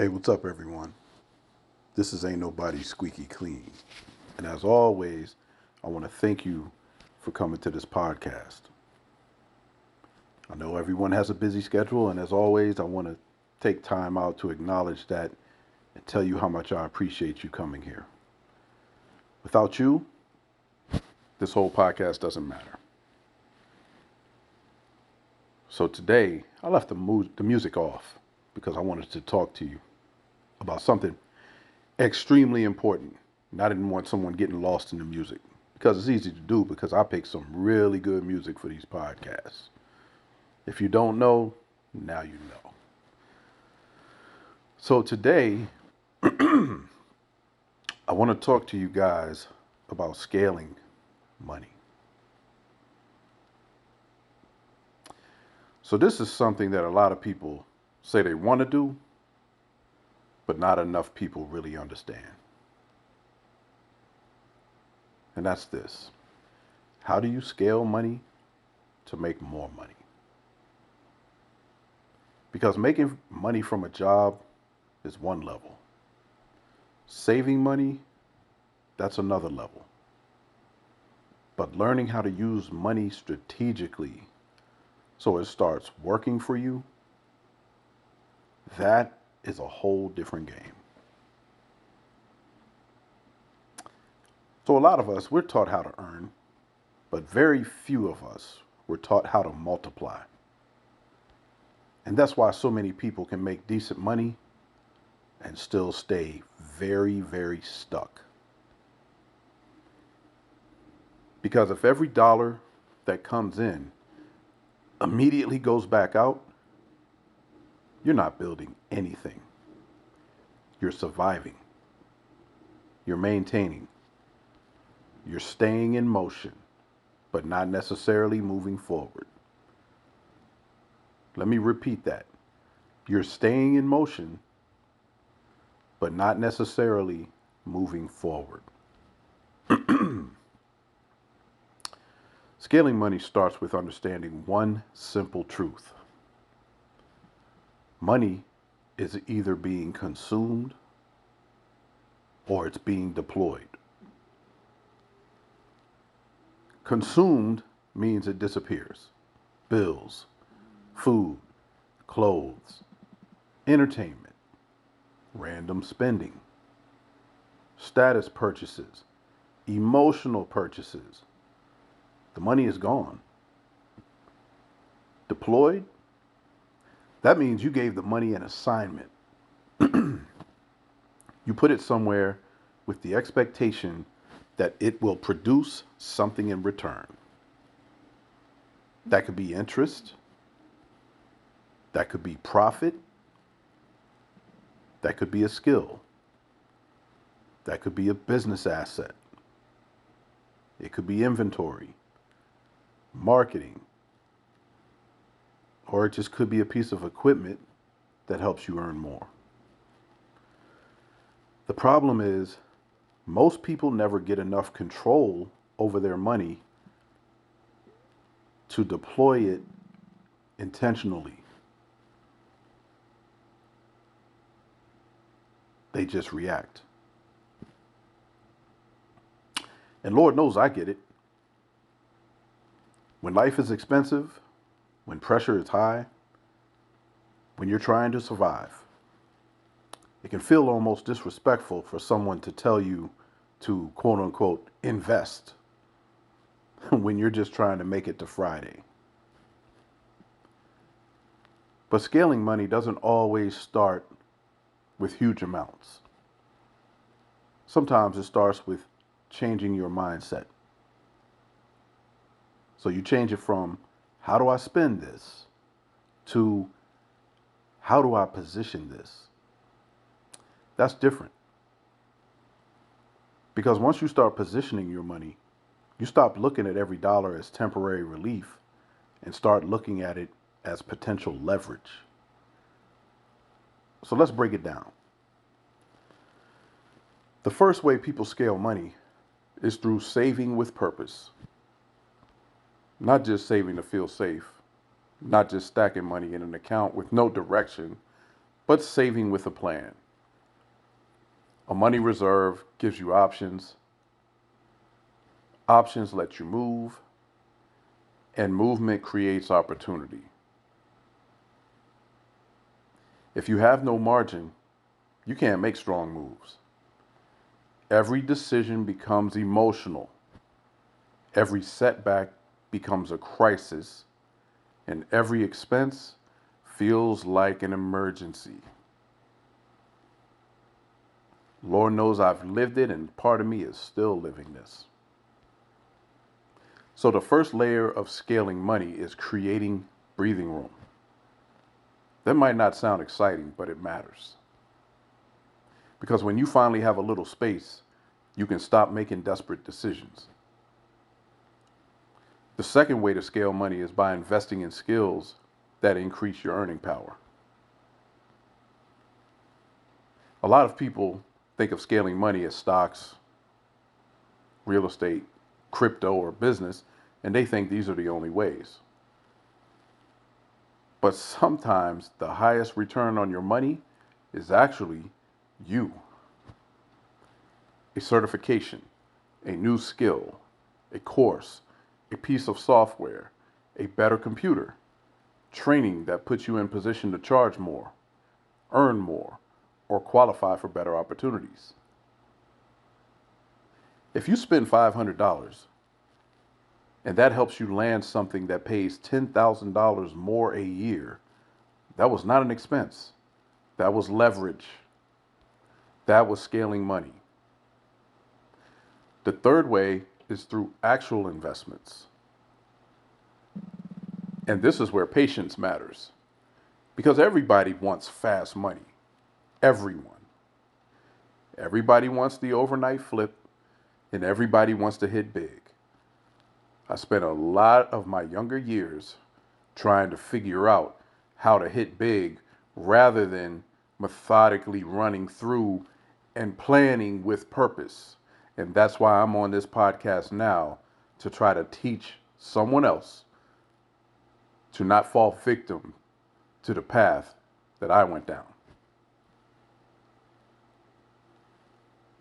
Hey, what's up, everyone? This is Ain't Nobody Squeaky Clean. And as always, I want to thank you for coming to this podcast. I know everyone has a busy schedule, and as always, I want to take time out to acknowledge that and tell you how much I appreciate you coming here. Without you, this whole podcast doesn't matter. So today, I left the music off because I wanted to talk to you about something extremely important. And I didn't want someone getting lost in the music because it's easy to do because I pick some really good music for these podcasts. If you don't know, now you know. So today, I want to talk to you guys about scaling money. So this is something that a lot of people say they want to do, but not enough people really understand. And that's this. How do you scale money to make more money? Because making money from a job is one level. Saving money, that's another level. But learning how to use money strategically so it starts working for you, that is a whole different game. So a lot of us, we're taught how to earn, but very few of us were taught how to multiply. And that's why so many people can make decent money and still stay very, very stuck. Because if every dollar that comes in immediately goes back out, you're not building anything. You're surviving. You're maintaining. You're staying in motion, but not necessarily moving forward. Let me repeat that. You're staying in motion, but not necessarily moving forward. Scaling money starts with understanding one simple truth. Money is either being consumed or it's being deployed. Consumed means it disappears. Bills, food, clothes, entertainment, random spending, status purchases, emotional purchases. The money is gone. Deployed, that means you gave the money an assignment. You put it somewhere with the expectation that it will produce something in return. That could be interest, that could be profit, that could be a skill, that could be a business asset, it could be inventory, marketing, or it just could be a piece of equipment that helps you earn more. The problem is, most people never get enough control over their money to deploy it intentionally. They just react. And Lord knows I get it. When life is expensive, when pressure is high, when you're trying to survive, it can feel almost disrespectful for someone to tell you to quote unquote invest when you're just trying to make it to Friday. But scaling money doesn't always start with huge amounts. Sometimes it starts with changing your mindset. So you change it from how do I spend this to how do I position this? That's different. Because once you start positioning your money, you stop looking at every dollar as temporary relief and start looking at it as potential leverage. So let's break it down. The first way people scale money is through saving with purpose. Not just saving to feel safe, not just stacking money in an account with no direction, but saving with a plan. A money reserve gives you options. Options let you move, and movement creates opportunity. If you have no margin, you can't make strong moves. Every decision becomes emotional. Every setback becomes a crisis, and every expense feels like an emergency. Lord knows I've lived it, and part of me is still living this. So, the first layer of scaling money is creating breathing room. That might not sound exciting, but it matters. Because when you finally have a little space, you can stop making desperate decisions. The second way to scale money is by investing in skills that increase your earning power. A lot of people think of scaling money as stocks, real estate, crypto, or business, and they think these are the only ways. But sometimes the highest return on your money is actually you. A certification, a new skill, a course, a piece of software, a better computer, training that puts you in position to charge more, earn more, or qualify for better opportunities. If you spend $500 and that helps you land something that pays $10,000 more a year, that was not an expense. That was leverage. That was scaling money. The third way is through actual investments. And this is where patience matters. Because everybody wants fast money. Everyone. Everybody wants the overnight flip, and everybody wants to hit big. I spent a lot of my younger years trying to figure out how to hit big rather than methodically running through and planning with purpose. And that's why I'm on this podcast now, to try to teach someone else to not fall victim to the path that I went down.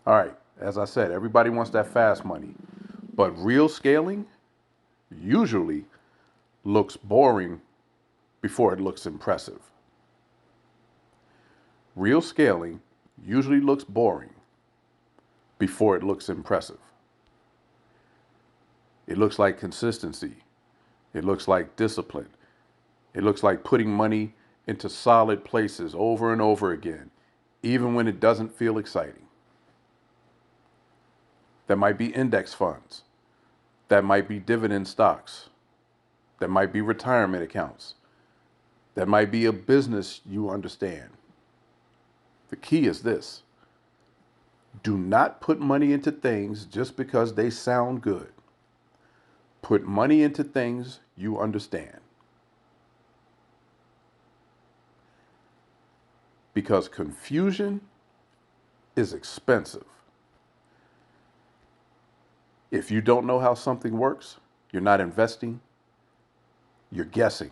All right, as I said, everybody wants that fast money, but real scaling usually looks boring before it looks impressive. Real scaling usually looks boring before it looks impressive. It looks like consistency. It looks like discipline. It looks like putting money into solid places over and over again, even when it doesn't feel exciting. That might be index funds. That might be dividend stocks. That might be retirement accounts. That might be a business you understand. The key is this: do not put money into things just because they sound good. Put money into things you understand. Because confusion is expensive. If you don't know how something works, you're not investing, you're guessing.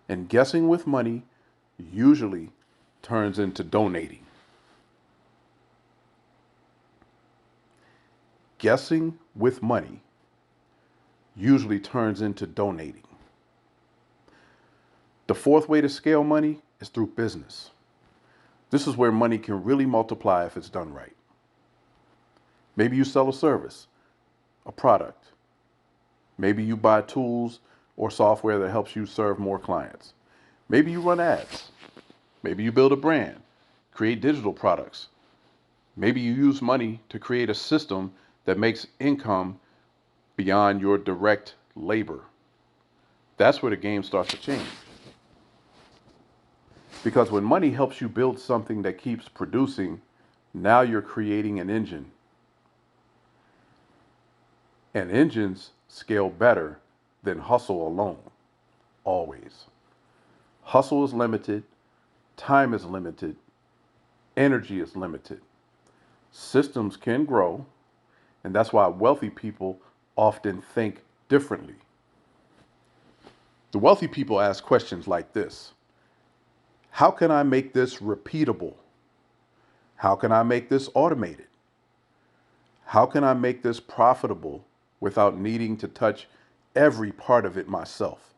And guessing with money usually turns into donating. Guessing with money usually turns into donating. The fourth way to scale money is through business. This is where money can really multiply if it's done right. Maybe you sell a service, a product. Maybe you buy tools or software that helps you serve more clients. Maybe you run ads. Maybe you build a brand, create digital products. Maybe you use money to create a system that makes income beyond your direct labor. That's where the game starts to change. Because when money helps you build something that keeps producing, now you're creating an engine. And engines scale better than hustle alone, always. Hustle is limited, time is limited, energy is limited. Systems can grow, and that's why wealthy people often think differently. The wealthy people ask questions like this: How can I make this repeatable? How can I make this automated? How can I make this profitable without needing to touch every part of it myself?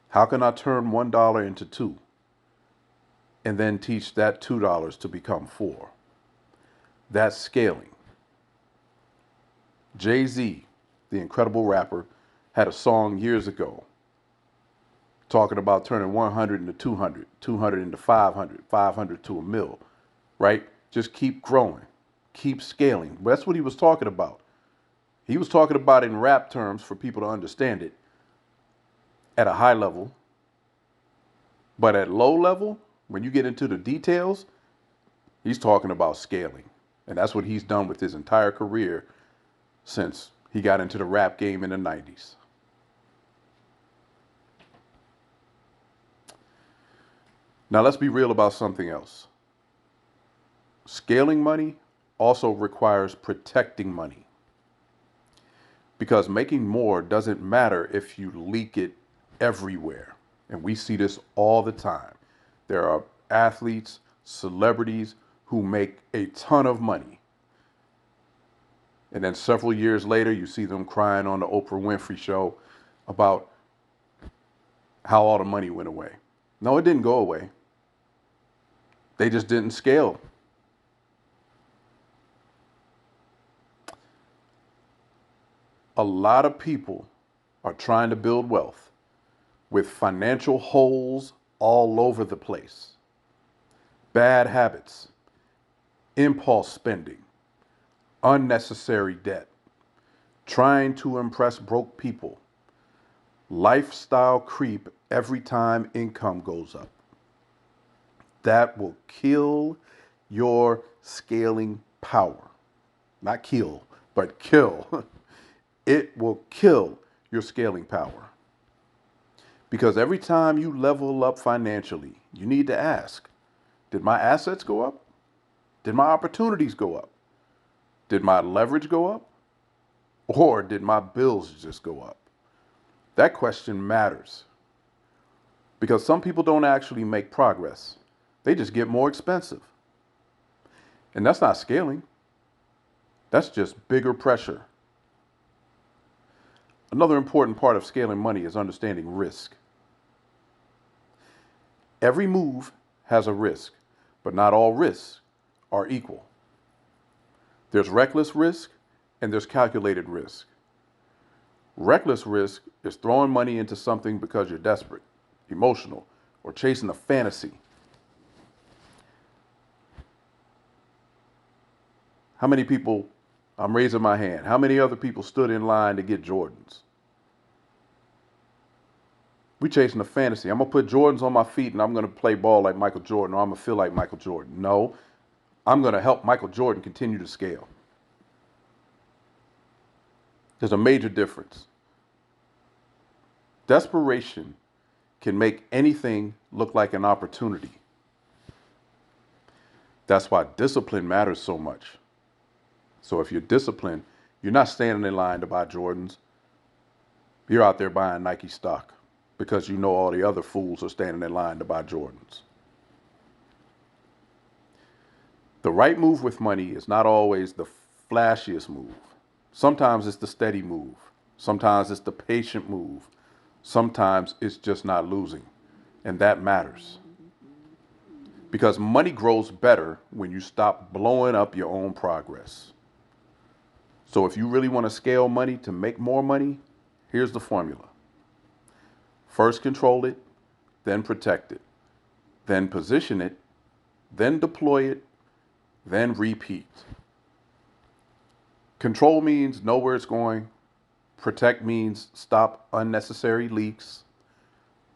How can I turn $1 into two and then teach that $2 to become four? That's scaling. Jay-Z, the incredible rapper, had a song years ago talking about turning 100 into 200, 200 into 500, 500 to a mil, right? Just keep growing, keep scaling. That's what he was talking about. He was talking about it in rap terms for people to understand it at a high level. But at low level, when you get into the details, he's talking about scaling. And that's what he's done with his entire career since he got into the rap game in the 90s. Now let's be real about something else. Scaling money also requires protecting money. Because making more doesn't matter if you leak it everywhere. And we see this all the time. There are athletes, celebrities who make a ton of money. And then several years later, you see them crying on the Oprah Winfrey Show about how all the money went away. No, it didn't go away. They just didn't scale. A lot of people are trying to build wealth with financial holes all over the place. Bad habits, impulse spending, unnecessary debt, trying to impress broke people, lifestyle creep every time income goes up. That will kill your scaling power. Not kill, but kill. It will kill your scaling power. Because every time you level up financially, you need to ask, did my assets go up? Did my opportunities go up? Did my leverage go up? Or did my bills just go up? That question matters. Because some people don't actually make progress. They just get more expensive. And that's not scaling. That's just bigger pressure. Another important part of scaling money is understanding risk. Every move has a risk, but not all risks are equal. There's reckless risk and there's calculated risk. Reckless risk is throwing money into something because you're desperate, emotional, or chasing a fantasy. How many people, I'm raising my hand, how many other people stood in line to get Jordans? We chasing a fantasy. I'm going to put Jordans on my feet and I'm going to play ball like Michael Jordan, or I'm going to feel like Michael Jordan. No, I'm going to help Michael Jordan continue to scale. There's a major difference. Desperation can make anything look like an opportunity. That's why discipline matters so much. So if you're disciplined, you're not standing in line to buy Jordans. You're out there buying Nike stock because you know all the other fools are standing in line to buy Jordans. The right move with money is not always the flashiest move. Sometimes it's the steady move. Sometimes it's the patient move. Sometimes it's just not losing. And that matters. Because money grows better when you stop blowing up your own progress. So if you really want to scale money to make more money, here's the formula. First control it, then protect it, then position it, then deploy it, then repeat. Control means know where it's going. Protect means stop unnecessary leaks.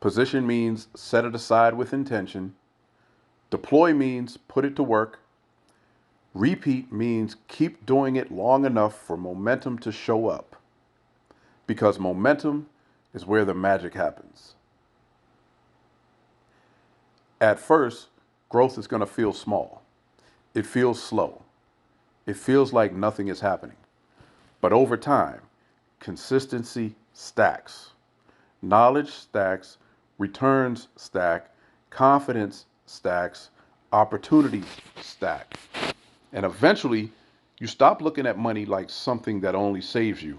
Position means set it aside with intention. Deploy means put it to work. Repeat means keep doing it long enough for momentum to show up. Because momentum is where the magic happens. At first, growth is going to feel small. It feels slow. It feels like nothing is happening. But over time, consistency stacks. Knowledge stacks, returns stack, confidence stacks, opportunity stack. And eventually, you stop looking at money like something that only saves you,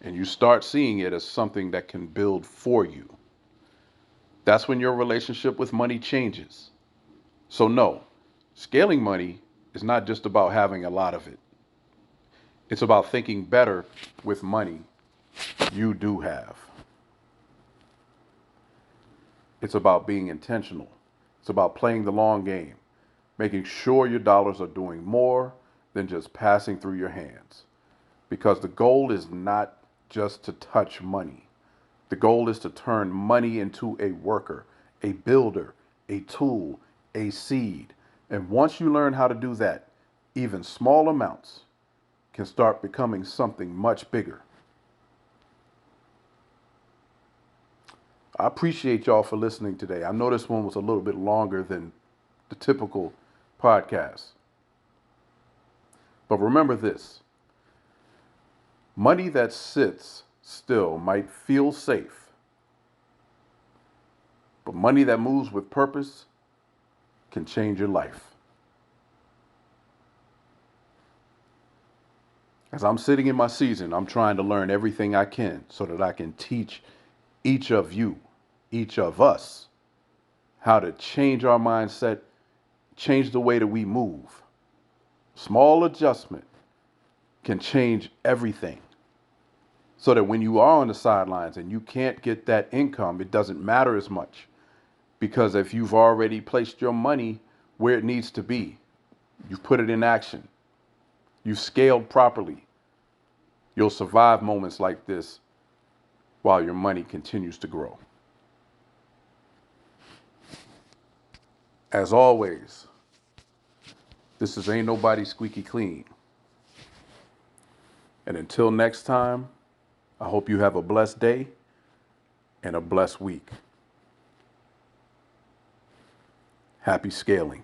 and you start seeing it as something that can build for you. That's when your relationship with money changes. So, no, scaling money is not just about having a lot of it, it's about thinking better with money you do have. It's about being intentional, it's about playing the long game, making sure your dollars are doing more than just passing through your hands. Because the goal is not just to touch money. The goal is to turn money into a worker, a builder, a tool, a seed. And once you learn how to do that, even small amounts can start becoming something much bigger. I appreciate y'all for listening today. I know this one was a little bit longer than the typical podcast. But remember this: money that sits still might feel safe, but money that moves with purpose can change your life. As I'm sitting in my season, I'm trying to learn everything I can so that I can teach each of you, each of us, how to change our mindset, change the way that we move. Small adjustment can change everything. So that when you are on the sidelines and you can't get that income, it doesn't matter as much. Because if you've already placed your money where it needs to be, you've put it in action, you've scaled properly, you'll survive moments like this while your money continues to grow. As always, this is Ain't Nobody Squeaky Clean. And until next time, I hope you have a blessed day and a blessed week. Happy scaling.